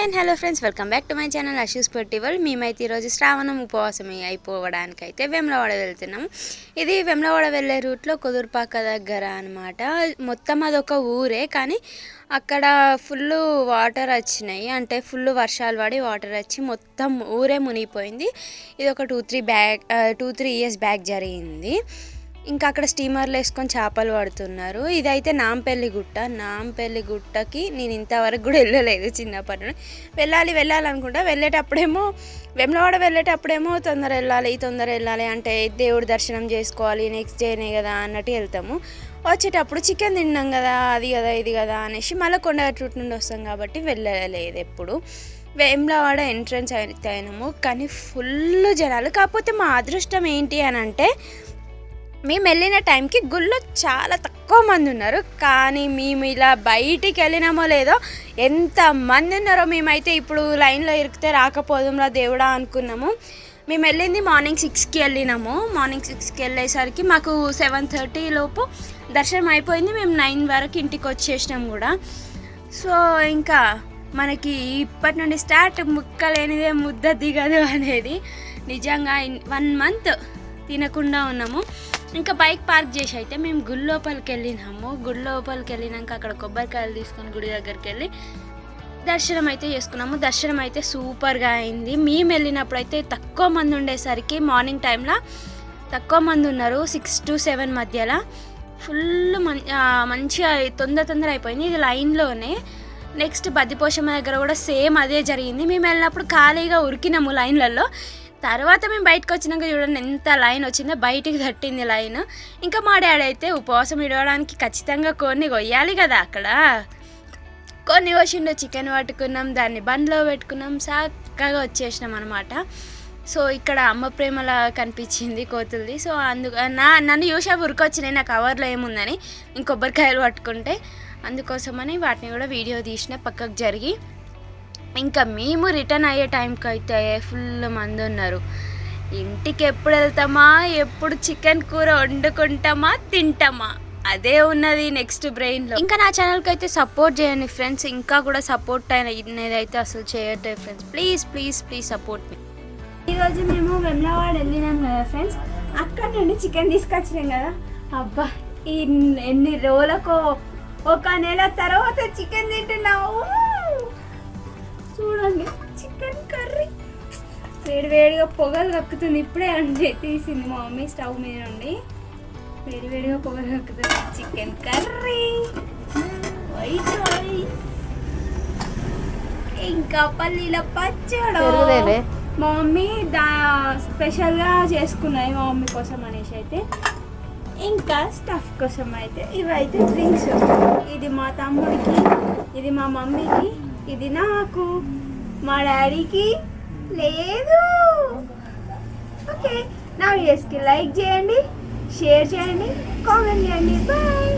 Hi and hello friends, welcome back to my channel ashu'spottiworld. మేమైతే ఈరోజు శ్రావణం ఉపవాసం అయిపోవడానికి అయితే వేములవాడ వెళ్తున్నాము. ఇది వేములవాడ వెళ్ళే రూట్లో కుదురుపాక దగ్గర అనమాట. మొత్తం అదొక ఊరే, కానీ అక్కడ ఫుల్ వాటర్ వచ్చినాయి. అంటే ఫుల్ వర్షాలు పడి వాటర్ వచ్చి మొత్తం ఊరే మునిగిపోయింది. ఇది ఒక 2-3 ఇయర్స్ బ్యాక్ జరిగింది. ఇంకా అక్కడ స్టీమర్లు వేసుకొని చేపలు పడుతున్నారు. ఇదైతే నాంపల్లి గుట్టకి నేను ఇంతవరకు కూడా వెళ్ళలేదు చిన్నప్పటి నుండి. వెళ్ళాలనుకుంటా. వేములవాడ వెళ్ళేటప్పుడేమో తొందర వెళ్ళాలి అంటే దేవుడి దర్శనం చేసుకోవాలి, నెక్స్ట్ డేనే కదా అన్నట్టు వెళ్తాము. వచ్చేటప్పుడు చికెన్ తిన్నాం కదా, అది కదా ఇది కదా అనేసి మళ్ళీ కొండగట్టు రూట్ నుండి వస్తాం కాబట్టి వెళ్ళలేదు ఎప్పుడు. వేములవాడ ఎంట్రన్స్ అయినాము, కానీ ఫుల్ జనాలు. కాకపోతే మా అదృష్టం ఏంటి అని అంటే, మేము వెళ్ళిన టైంకి గుళ్ళో చాలా తక్కువ మంది ఉన్నారు. కానీ మేము ఇలా బయటికి వెళ్ళినామో లేదో ఎంతమంది ఉన్నారో. మేమైతే ఇప్పుడు లైన్లో ఇరికితే రాకపోదాంరా దేవుడా అనుకున్నాము. మేము వెళ్ళింది మార్నింగ్ 6కి వెళ్ళినాము. మార్నింగ్ 6కి వెళ్ళేసరికి మాకు 7:30 లోపు దర్శనం అయిపోయింది. మేము 9 వరకు ఇంటికి వచ్చేసినాం కూడా. సో ఇంకా మనకి ఇప్పటి నుండి స్టార్ట్ ముక్కలేనిదే ముద్ద దిగదు అనేది. నిజంగా 1 మంత్ తినకుండా ఉన్నాము. ఇంకా బైక్ పార్క్ చేసి అయితే మేము గుడి లోపలికి వెళ్ళినాక అక్కడ కొబ్బరికాయలు తీసుకొని గుడి దగ్గరికి వెళ్ళి దర్శనం అయితే చేసుకున్నాము. దర్శనం అయితే సూపర్గా అయింది. మేము వెళ్ళినప్పుడు అయితే తక్కువ మంది ఉండేసరికి మార్నింగ్ టైంలో తక్కువ మంది ఉన్నారు. 6 to 7 మధ్యలో ఫుల్ మంచిగా తొందర అయిపోయింది. ఇది లైన్లోనే. నెక్స్ట్ బద్దిపోషమ్మ దగ్గర కూడా సేమ్ అదే జరిగింది. మేము వెళ్ళినప్పుడు ఖాళీగా ఉరికినాము లైన్లలో. తర్వాత మేము బయటకు వచ్చినాక చూడండి ఎంత లైన్ వచ్చిందో, బయటికి తట్టింది లైన్. ఇంకా మా డాడీ అయితే ఉపవాసం ఇడవడానికి ఖచ్చితంగా కొన్ని కొయ్యాలి కదా, అక్కడ కొన్ని కోసిండు. చికెన్ పట్టుకున్నాం, దాన్ని బండ్లో పెట్టుకున్నాం, చక్కగా వచ్చేసినాం అనమాట. సో ఇక్కడ అమ్మ ప్రేమలా కనిపించింది కోతులది. సో నన్ను చూసా ఉరికొచ్చినాయి నా కవర్లో ఏముందని, నేను కొబ్బరికాయలు పట్టుకుంటే. అందుకోసమని వాటిని కూడా వీడియో తీసిన పక్కకు జరిగి. ఇంకా మేము రిటర్న్ అయ్యే టైంకి అయితే ఫుల్ మంది ఉన్నారు. ఇంటికి ఎప్పుడు వెళ్తామా, ఎప్పుడు చికెన్ కూర వండుకుంటామా, తింటామా, అదే ఉన్నది నెక్స్ట్ బ్రెయిన్లో. ఇంకా నా ఛానల్కి అయితే సపోర్ట్ చేయండి ఫ్రెండ్స్. ఇంకా కూడా సపోర్ట్ అయినదైతే అసలు చేయట్లేదు ఫ్రెండ్స్. ప్లీజ్ సపోర్ట్ మీ. ఈరోజు మేము వేములవాడ వెళ్ళినాం కదా ఫ్రెండ్స్. అక్కడ నుండి చికెన్ తీసుకొచ్చినాం కదా. అబ్బా, ఎన్ని రోజులకు 1 నెల తర్వాత చికెన్ తింటున్నాము. చూడండి, చికెన్ కర్రీ వేడివేడిగా పొగలు కక్కుతుంది. ఇప్పుడే అండి తీసింది మా మమ్మీ స్టవ్ మీద నుండి. వేడివేడిగా పొగలు కక్కుతుంది. చికెన్ కర్రీ, వైట్ రైస్, ఇంకా పల్లీల పచ్చడి మా మమ్మీ స్పెషల్గా చేసుకున్నాయి మా మమ్మీ కోసం అనేసి అయితే. ఇంకా స్టఫ్ కోసం అయితే ఇవైతే డ్రింక్స్. ఇది మా తమ్ముడికి, ఇది మా మమ్మీకి, ఇది నాకు, మా డాడీకి లేదు. ఓకే, నా వీడియోస్కి లైక్ చేయండి, షేర్ చేయండి, కామెంట్ చేయండి. బాయ్.